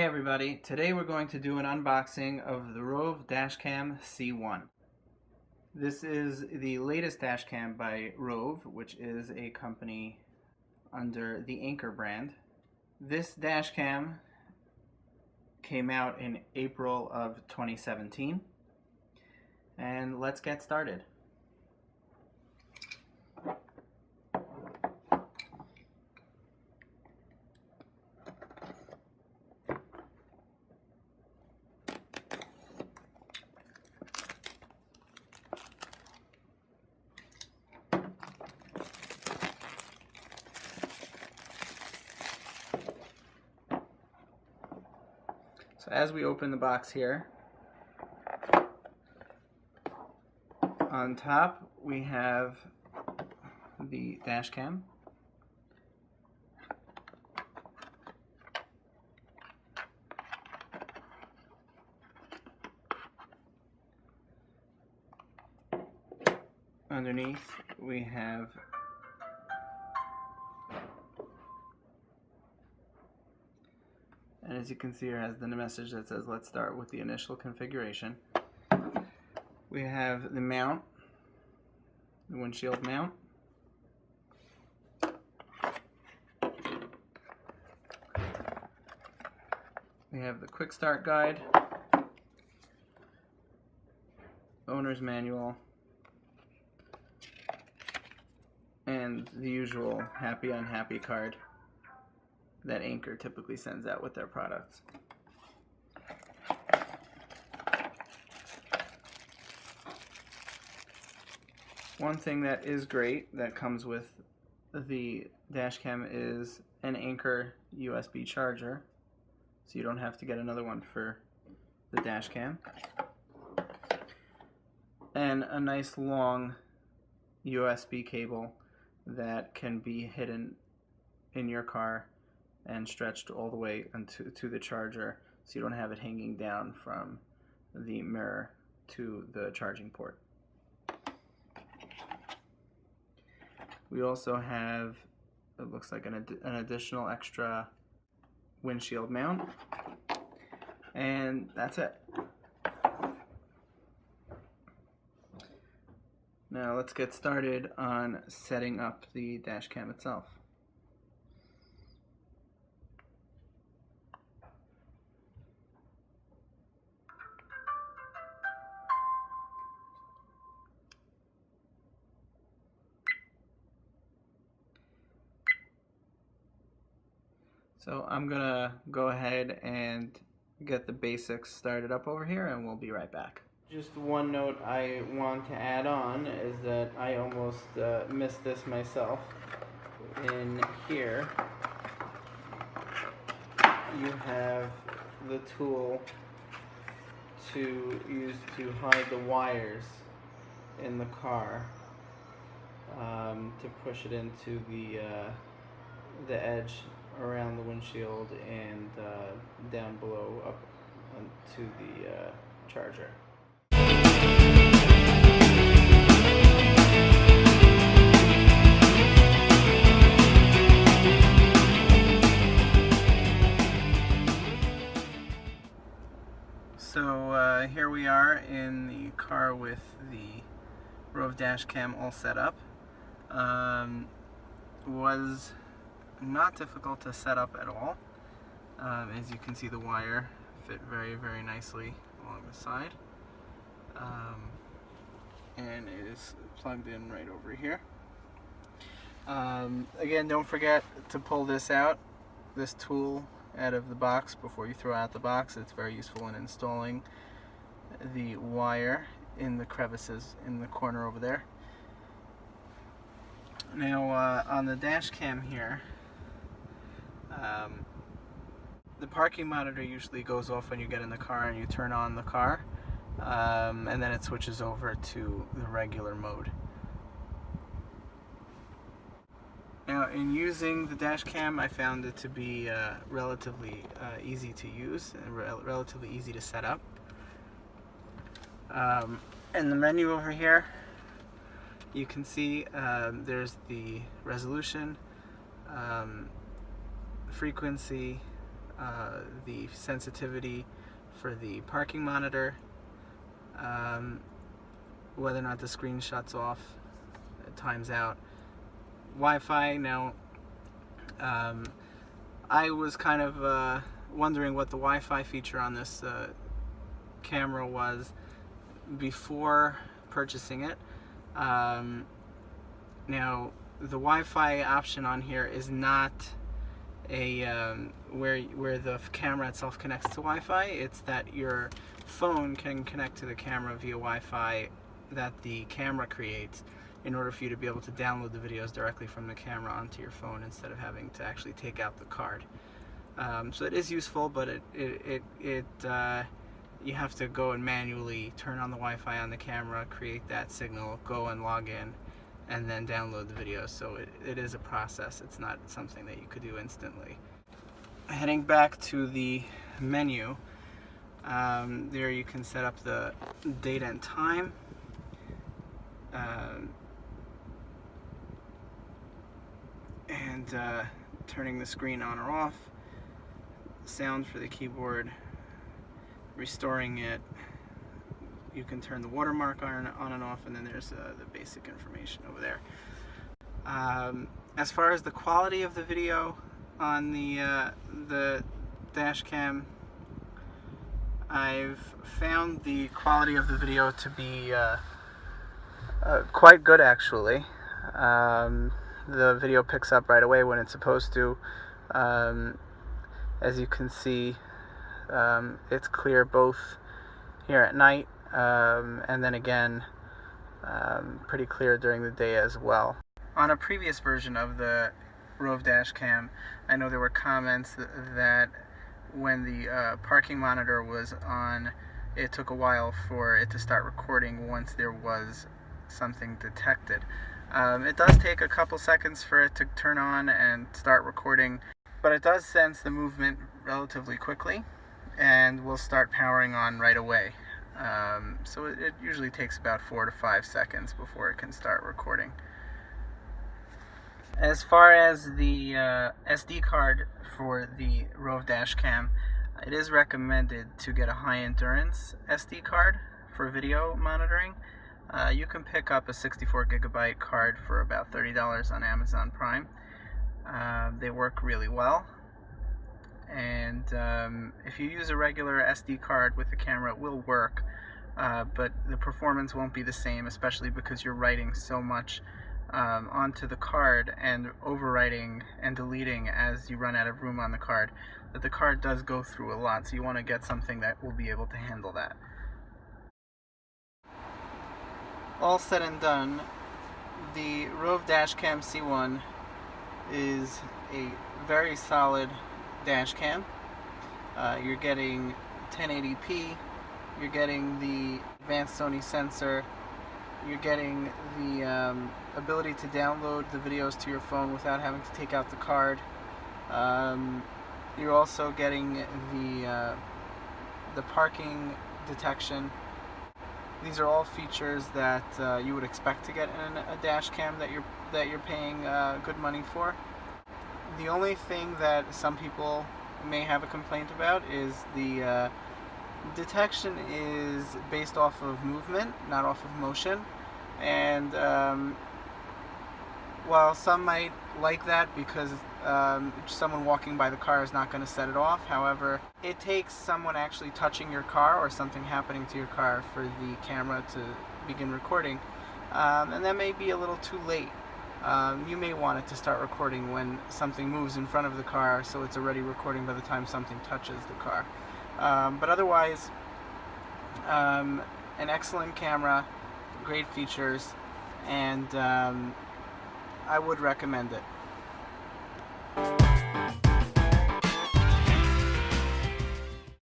Hey everybody, today we're going to do an unboxing of the Roav Dashcam C1. This is the latest dashcam by Roav, which is a company under the Anker brand. This dashcam came out in April of 2017, and let's get started. So as we open the box here, on top we have the dash cam. Underneath we have and as you can see, here has the message that says, let's start with the initial configuration. We have the mount, the windshield mount. We have the quick start guide, owner's manual, and the usual happy unhappy card that Anker typically sends out with their products. One thing that is great that comes with the dashcam is an Anker USB charger, so you don't have to get another one for the dashcam, and a nice long USB cable that can be hidden in your car and stretched all the way to the charger, so you don't have it hanging down from the mirror to the charging port. We also have, it looks like an additional extra windshield mount, and that's it. Now let's get started on setting up the dashcam itself. So I'm gonna go ahead and get the basics started up over here, and we'll be right back. Just one note I want to add on is that I almost missed this myself. In here you have the tool to use to hide the wires in the car, to push it into the edge around the windshield and down below up to the charger. So here we are in the car with the Roav dashcam all set up. Was not difficult to set up at all. As you can see, the wire fit very nicely along the side, and it is plugged in right over here. Again, don't forget to pull this tool out of the box before you throw out the box. It's very useful in installing the wire in the crevices in the corner over there. Now on the dash cam here, the parking monitor usually goes off when you get in the car and you turn on the car, and then it switches over to the regular mode. Now, in using the dash cam, I found it to be relatively easy to use and relatively easy to set up. In the menu over here, you can see there's the resolution, frequency, the sensitivity for the parking monitor, whether or not the screen shuts off, times out. Wi-Fi. Now, I was kind of wondering what the Wi-Fi feature on this camera was before purchasing it. Now, the Wi-Fi option on here is not a where the camera itself connects to Wi-Fi. It's that your phone can connect to the camera via Wi-Fi that the camera creates, in order for you to be able to download the videos directly from the camera onto your phone instead of having to actually take out the card. So it is useful, but you have to go and manually turn on the Wi-Fi on the camera, create that signal, go and log in, and then download the videos. So it is a process. It's not something that you could do instantly. Heading back to the menu, there you can set up the date and time. And turning the screen on or off, sound for the keyboard, restoring it. You can turn the watermark on and off, and then there's the basic information over there. As far as the quality of the video on the dash cam, I've found the quality of the video to be quite good, actually. The video picks up right away when it's supposed to. As you can see, it's clear both here at night and then again pretty clear during the day as well. On a previous version of the Roav dash cam, I know there were comments that when the parking monitor was on, it took a while for it to start recording once there was something detected. It does take a couple seconds for it to turn on and start recording, but it does sense the movement relatively quickly and will start powering on right away. So it usually takes about 4 to 5 seconds before it can start recording. As far as the SD card for the Roav dash cam, it is recommended to get a high endurance SD card for video monitoring. You can pick up a 64 gigabyte card for about $30 on Amazon Prime. They work really well, and if you use a regular SD card with the camera, it will work, but the performance won't be the same, especially because you're writing so much onto the card and overwriting and deleting as you run out of room on the card, that the card does go through a lot, so you want to get something that will be able to handle that. All said and done, the Roav Dashcam C1 is a very solid dash cam. You're getting 1080p, you're getting the advanced Sony sensor, you're getting the ability to download the videos to your phone without having to take out the card. You're also getting the parking detection. These are all features that you would expect to get in a dash cam that you're paying good money for. The only thing that some people may have a complaint about is the detection is based off of movement, not off of motion. And while some might like that because someone walking by the car is not going to set it off, however, it takes someone actually touching your car or something happening to your car for the camera to begin recording, and that may be a little too late. You may want it to start recording when something moves in front of the car, so it's already recording by the time something touches the car. But otherwise, an excellent camera, great features, and I would recommend it.